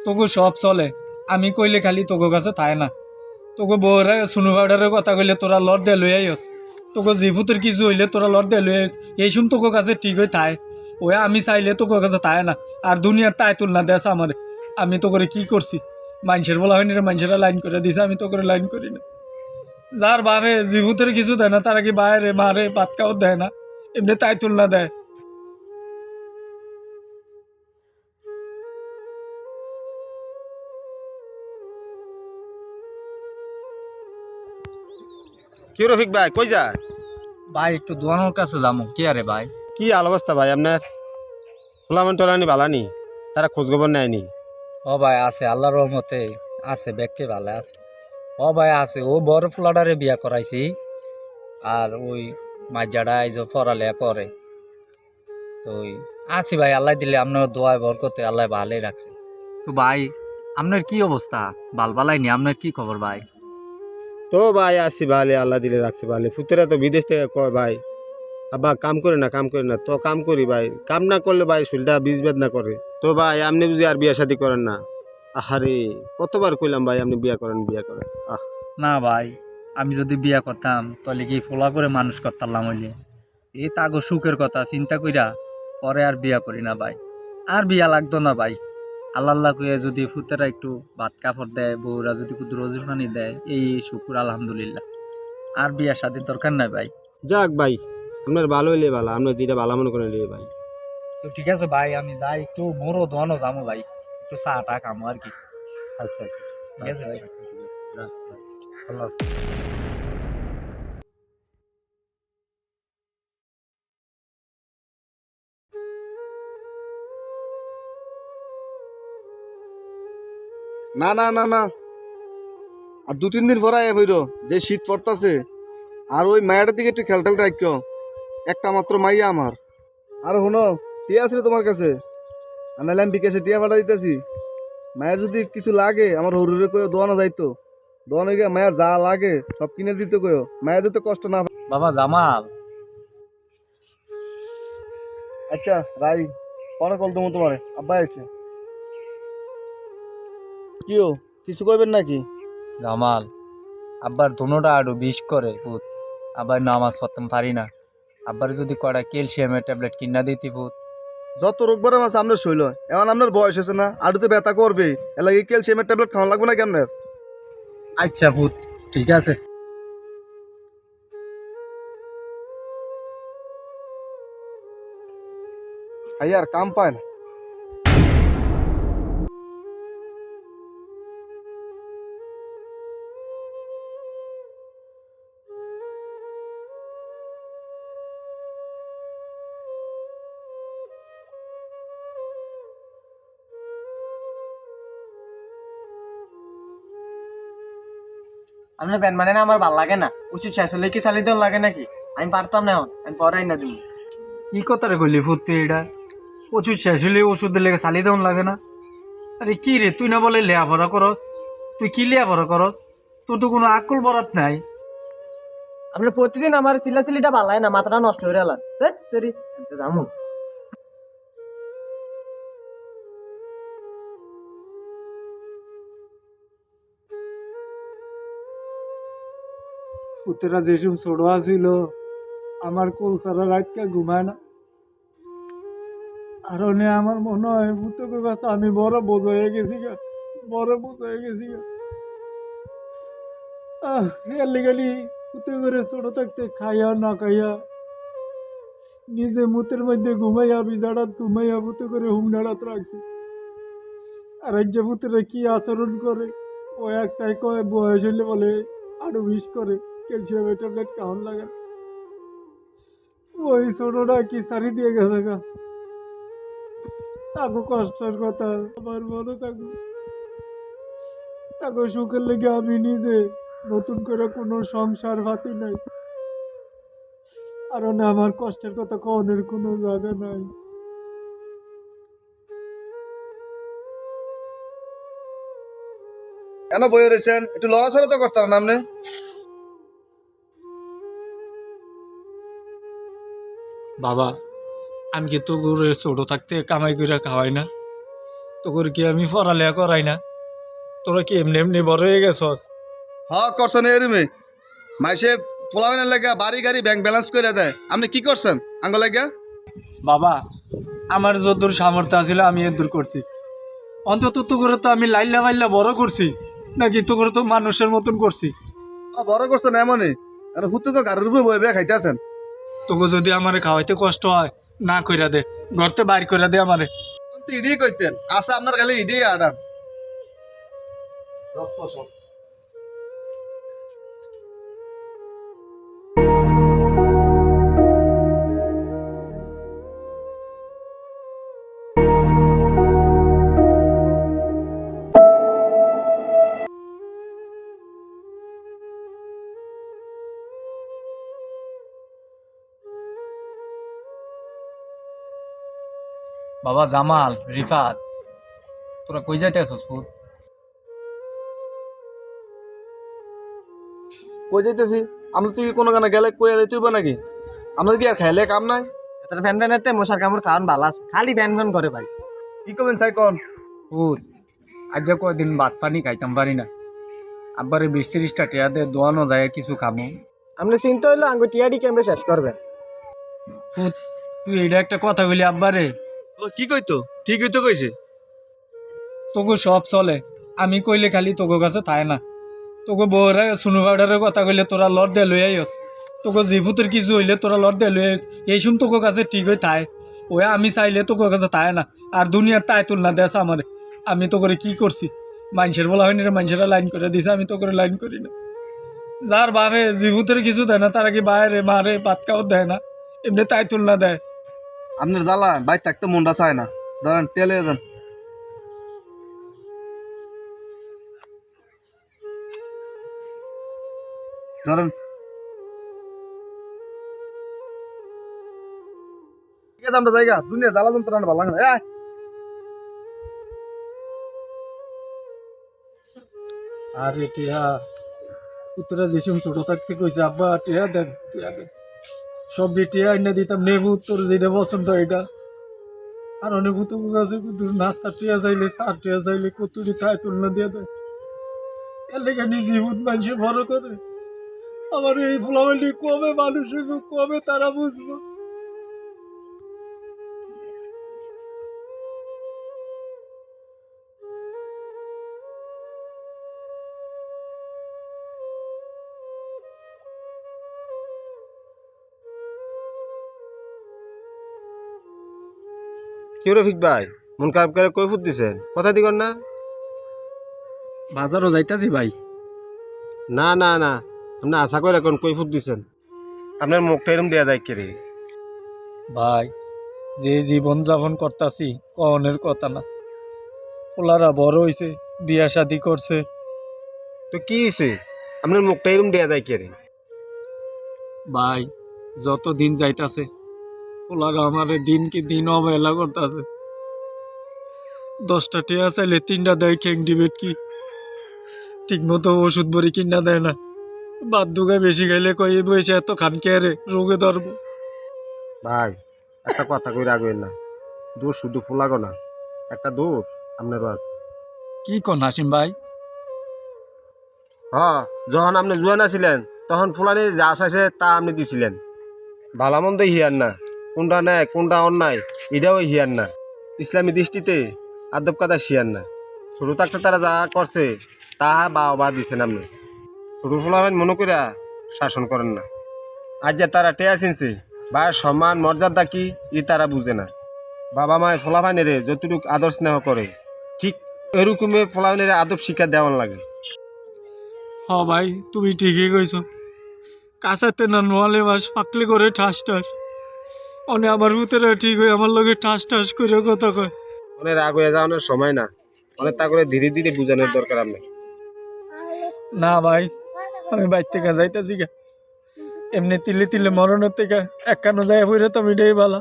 তোকে সব চলে, আমি কইলে খালি তোকে কাছে থাকে না। তোকে বউরা সুনু পাউডারের কথা কইলে তোরা লড় দিয়ে লই আইস, তোকে জিভুতের কিছু হইলে তোরা লড় দিয়ে লই আইস, এই শুন তোকে কাছে ঠিক হয়ে থায়। ওই আমি চাইলে তোকে কাছে থাকে না। আর দুনিয়ার তাই তুলনা দেশ আমার, আমি তো করে কি করছি? মানুষের বলা হয়নি রে, মানুষেরা লাইন করে দিছে, আমি তো করে লাইন করি না। যার বাপে জিভুতের কিছু দেয় না তারা কি বাইরে মারে ভাত খাওয়া দেয় না, এমনি তাই তুলনা দেয়। কি রফিক ভাই কই যায়? ভাই একটু দোয়ানোর কাছে যাবো। কি আরে ভাই? কি হাল অবস্থা ভাই আপনার? ফুলামান টলানি বালানি, তারা খোঁজ খবর নেয়নি? ও ভাই আছে, আল্লাহর রহমতে আছে, ব্যক্তি ভালো আছে। ও ভাই আছে, ও বড় ফ্লাডারে বিয়া করাইছি। আর ওই মাইজাডা এই যে পড়ালেখা করে। তো ওই আছি ভাই, আল্লাহ দিলে আপনার দোয়ায় বরকতে আল্লাহ ভালোই রাখছে। তো ভাই আপনার কি অবস্থা? বালবালাইনি, আপনার কি খবর ভাই? তো ভাই আসি ভালে, আল্লাহ দিলে রাখছি ভালে। ফুতেরা তো বিদেশ থেকে কয় ভাই আব্বা কাম করে না, কাম করে না। তো কাম করি ভাই, কাম না করলে ভাই শরীরটা বিষ বেদনা করে। তো ভাই আপনি বুঝি আর বিয়া শাদী করেন না? আহারে কতবার কইলাম ভাই আপনি বিয়া করেন বিয়া করেন। না ভাই, আমি যদি বিয়া করতাম তাহলে কি ফোলা করে মানুষ করতাম হইলে। এই তাগো সুখের কথা চিন্তা কইরা পরে আর বিয়া করি না ভাই। আর বিয়া লাগতো না ভাই। আল্লাহ আল্লাহ কইয়া যদি ফুতেরা একটু ভাত কাপড় দেয়, বউরা যদি একটু রোজি পানি দেয়, এই শুকুর আলহামদুলিল্লাহ। আর বিয়া শাদীর দরকার নাই ভাই। যাক ভাই, আপনার ভালো হইলে ভালো, আপনার যেটা ভালো মনে করেন নিলে ভাই। তো ঠিক আছে ভাই, আমি যাই একটু মোরও দোয়ানো যাবো ভাই, একটু চা টা খামো আর কি। আচ্ছা আচ্ছা, ঠিক আছে ভাই। রাখ, রাখ। আল্লাহ। না না না না, আর 2-3 দিন পরে আয় হইল, যে শীত পড়তাছে। আর ওই মায়ের দিকে একটু খেল টেল রাখিও, একটা মাত্র মাইয়া আমার। আর শোনো, টিয়া আছে তোমার কাছে? আর নাহলে আমি বিকাশে টিয়া পাঠা দিতেছি। মায়ের যদি কিছু লাগে আমার হরুরে কইও, দোয়ানো যাইতো। দোয়ানো গিয়ে মায়ের যা লাগে সব কিনে দিতে কইও, মায়ের যাতে কষ্ট না পায়। বাবা জামাল, আচ্ছা রাই, পরে কল দেবো তোমারে, আব্বা আছে। কিও, কিছু কইবেন নাকি? জামাল আব্বার ধনুটা আরো বিষ করে পুত। আবার নামাজ পড়তাম পারি না। আব্বার যদি কটা ক্যালসিয়ামের ট্যাবলেট কিনা দিতি পুত। যত রোগ বারে মাছ আপনার শৈল, এখন আপনার বয়স হয়েছে না, আরো তো ব্যথা করবে। এলাকি ক্যালসিয়ামের ট্যাবলেট খাওয়া লাগবে না কেমন? আচ্ছা পুত, ঠিক আছে। আর কাম পায় না। আপনার প্যান্ট মানে না আমার ভাল লাগে না, উচিত শেষ হলে কি চালিয়ে দেওয়ার লাগে নাকি? আমি পারতাম না, এখন আমি পরাই না তুমি। কি কথা রে কইলি ফুট তুই এটা? ওষুধ শেষ হলে ওষুধের লেগে চালিয়ে দেওয়ান লাগে না? আরে কি রে, তুই না বলে লেয়াপড়া করস? তুই কি লেয়াপড়া করস? তোর তো কোনো আকল বরাত নাই। আপনার প্রতিদিন আমার চিল্লাচিল্লিটা ভাল লাগে না, মাথাটা নষ্ট হয়ে গেল। জামু পুতেরা যেসব ছোট ছিল, আমার কোল সারা রাতকে ঘুমায় না। আর আমার মনে হয় পুতকের কাছে আমি বড় বোঝ হয়ে গেছি গা, বড় বোঝ হয়ে গেছি গা। এলি গেলি পুতে করে ছোট থাকতে খাইয়া না খাইয়া নিজে মুতের মধ্যে ঘুমাইয়া বিজাড়াত ঘুমাইয়া পুতে করে হুমনাড়াত রাখছি। আর এই যে পুতেরা কি আচরণ করে, ও একটাই কয় বয়স হইলে বলে আরো বিষ করে, ক্যালসিয়ামের ট্যাবলেট খাওয়ান লাগে। ওই ছোটটা কি সারি দিয়ে গেছে গা। তাকে কষ্টের কথা আমার মনে থাকবে, তাকে সুখের লেগে আমি নিজে নতুন করে কোনো সংসার পাতি নাই। আর আমার কষ্টের কথা কনের কোনো জায়গা নাই। কেন বই রয়েছেন? একটু লড়াচড়া তো করতে না আপনি? বাবা, আমি কি তো গরুর ছোট থাকতে কামাই করে খাওয়াই না? তোর কি আমি পড়ালেখা করাই না? তোরা কি এমনি এমনি বড় হয়ে গেছস? করছেন এরমে মাইসে পোলাবেনের লাগা বাড়ি গাড়ি ব্যাংক ব্যালেন্স করে দেয়, আপনি কি করছেন আঙ্গ লাগা? বাবা, আমার যদ্দূর সামর্থ্য আছিল আমি এদূর করছি। অন্তত তোর তো আমি লাইল্লা মাইল্লা বড় করছি, নাকি তোর তো মানুষের মতন করছি? বড় করছেন এমনই, হুতুকে গাড়ির উপরে বয়ে বয়ে খাইতেছেন। তোকে যদি আমারে খাওয়াইতে কষ্ট হয় না কইরা দে, ঘরতে বাইর কইরা দে আমারে। ইডি কইতেন আচ্ছা আপনার খালি ইডি আডান রক্ত সব। বাবা জামাল, রিফাত, তোরা কই যাইতেছস ফুট? কই যাইতেছি? আমরা তুই কোনো গানে গেলে কই যাইতেইব নাকি? আমরা কি আর খাইলে কাম নাই? তার ফ্যান ফ্যানেতে মশার কামড় খাওয়ান ভালো আছে, খালি ফ্যান ফ্যান করে ভাই। কি করবেন সাই কোন? ফুট, আজ যে কয়দিন ভাত পানি খাইতাম পারি না। আব্বারে 20-30টা টিয়া দে, দোয়ানো যায় কিছু খামো। আপনি চিন্তা হইলো আঙ্গু টিয়াডি কেমবে শেষ করবেন। ফুট, তুই এইটা একটা কথা বলি আব্বারে? ও কি কইতো? ঠিকই তো কইছে। তোকে সব চলে, আমি কইলে খালি তোকে কাছে থাকে না। তোকে বউরা সুনু পাউডারের কথা কইলে তোরা লড় দে লই আইস। তোকে জিভুতের কিছু হইলে তোরা লড় দে লই আইস। এই শুন তোকে কাছে ঠিক হয়ে থায়। ওই আমি চাইলে তোকে কাছে থাকে না। আর দুনিয়ার তাই তুলনা দেশ আমারে। আমি তো করে কি করছি? মানুষের বলা হয়নি রে, মানুষেরা লাইন করে দিছে, আমি তো করে লাইন করি না। যার বাপে জিভুতের কিছু দেয় না, তারা কি বাইরে মারে ভাত খাওয়া দেয় না, এমনি তাই তুলনা দেয়। আপনার জ্বালা বাইর থাকতে মনটা চায় না, ধরেন টেলে যান। ধরেন ঠিক আছে, আমরা জায়গা দুনিয়া জ্বালা যন্ত্রণা ভালো লাগে না। আরে টিয়া, পুত্রা যেসব ছোট থাকতে কইছে আব্বা টিয়া দেন, টিয়া দেন। সব দিয়ে টিয়া এনে দিতাম, নেবু তোর যেটা পছন্দ এটা। আর অনেক তো আছে কিন্তু নাস্তা টিয়া চাইলে, চার টিয়া চাইলে কতুরি থায় তুলনা দিয়ে দেয়। এর লেগে নিজে বুধ মানুষে বড় করে। আমার এই ফুলাবালি কবে মানুষ হইব, কবে তারা বুঝবো? কি রফিক ভাই, মন খারাপ করে কই ফুট দিছেন? কথা দিগর না? বাজারও যাইতাছি ভাই। না না না, আপনি আশা করে এখন কই ফুট দিছেন? আপনার মুখটা এরম দেয়া যায় কে রে? ভাই, যে জীবন যাপন করতাছি কনের কথা না। পোলারা বড় হইছে, বিয়া শাদি করছে। তো কি হয়েছে? আপনার মুখটা এরম দেয়া যায় কে রে? ভাই, যত দিন যাইতাছে পোলারা আমার দিন কি দিন অবহেলা করতেছে। 10টা টিয়া চাইলে 3টা দেয় খেং ডিবেট কি ঠিক মতো ওষুধ বড়ি কিনা দেয় না। বাদ দুগায় বেশি খাইলে কই এই বয়সে এত খান কে রে, রোগে ধরবো। ভাই, একটা কথা কই রাখবেন না, দোষ শুধু ফুলাগো না, একটা দোষ আপনারও আছে। কি কন হাসিম ভাই? হ্যাঁ, যখন আপনি জুয়ান আছিলেন তখন ফুলানি যা চাইছে তা আপনি দিছিলেন। ভালো মন্দ হিয়ার না, কোনটা ন্যায় কোনটা অন্যায় এটাও হিয়ার না। ইসলামী দৃষ্টিতে আদব কাদা শিয়ার না। ছোট থাকতে তারা যা করছে তাহা বা দিচ্ছেন আপনি। ছোট ফুলাবেন মনে করে শাসন করেন না। আজ যে তারা টেয়া চিনছে ভাইয়ের সম্মান মর্যাদা কি ই তারা বুঝে না। বাবা মায়ের ফোলাভাইনেরে যতটুক আদর স্নেহ করে ঠিক এরকমই ফোলাভাইনেরে আদব শিক্ষা দেওয়ান লাগে। হ ভাই, তুমি ঠিকই কইছো। কাঁচাতে না নোয়ালে মাস পাকলে করে ঠাস ঠাস। অনে আমার ভূতেরা ঠিক হয়ে আমার লগে ঠাস ঠাস করে কথা কয়। অনেক রাগ হয়ে যাওয়ানোর সময় না, অনেক তা করে ধীরে ধীরে বুঝানোর দরকার আপনার। না ভাই, আমি বাইর থেকে যাইতাছি গা। এমনি তিলে তিলে মরণের থেকে একখানো যায় বইরে তো মিটাই বালা।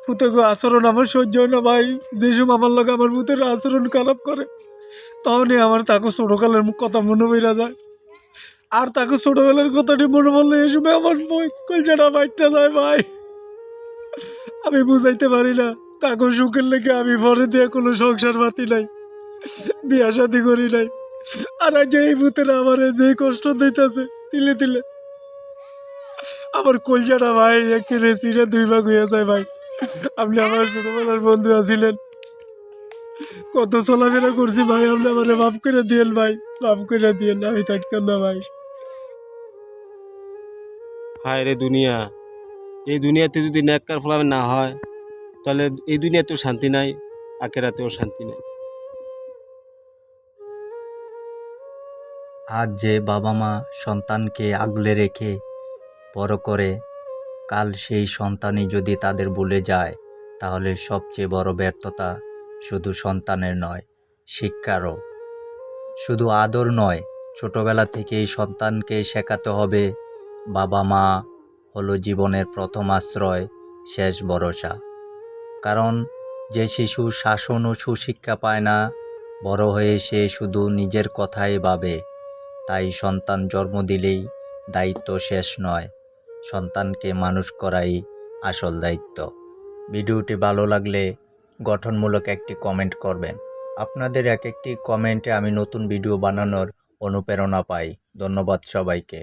ভূতেগো আচরণ আমার সহ্য হয় না ভাই। যেসব আমার লগে আমার ভূতের আচরণ খারাপ করে, তখনই আমার তাকে ছোটকালের কথা মনে পড়া যায়। আর তাকে ছোটবেলার কথাটি মনে পড়লে এই সময় আমার কলজাটা বাইকটা যায় ভাই। আমি বুঝাইতে পারি না। তাকে সুখের লেগে আমি পরে দিয়ে কোনো সংসার পাতি নাই, বিয়া শাদি করি নাই। আর আজ এই ভূতেরা আমার যে কষ্ট দিতেছে তিলে তিলে, আমার কলজাটা ভাই একেবারে চিরে দুই ভাগ হয়ে যায় ভাই। আপনি আমার ছোটবেলার বন্ধু আছিলেন, কত চলাফেরা করছি ভাই, আপনি আমার মাফ করে দিয়েন ভাই, মাফ করে দিয়েন, আমি থাকতাম না ভাই। হায় রে দুনিয়া, এই দুনিয়াতে যদি নেককার ফলাবে না হয় তাহলে এই দুনিয়াতেও শান্তি নাই, আখেরাতেও শান্তি নাই। আজ যে বাবা মা সন্তানকে আগলে রেখে বড় করে, কাল সেই সন্তানই যদি তাদের ভুলে যায়, তাহলে সবচেয়ে বড় ব্যর্থতা শুধু সন্তানের নয়, শিক্ষারও। শুধু আদর নয়, ছোটবেলা থেকেই সন্তানকে শেখাতে হবে বাবা মা হলো জীবনের প্রথম আশ্রয়, শেষ ভরসা। কারণ যে শিশু শাসন ও সুশিক্ষা পায় না, বড় হয়ে সে শুধু নিজের কথাই ভাবে। তাই সন্তান জন্ম দিলেই দায়িত্ব শেষ নয়, সন্তানকে মানুষ করাই আসল দায়িত্ব। ভিডিওটি ভালো লাগলে গঠনমূলক একটি কমেন্ট করবেন। আপনাদের এক একটি কমেন্টে আমি নতুন ভিডিও বানানোর অনুপ্রেরণা পাই। ধন্যবাদ সবাইকে।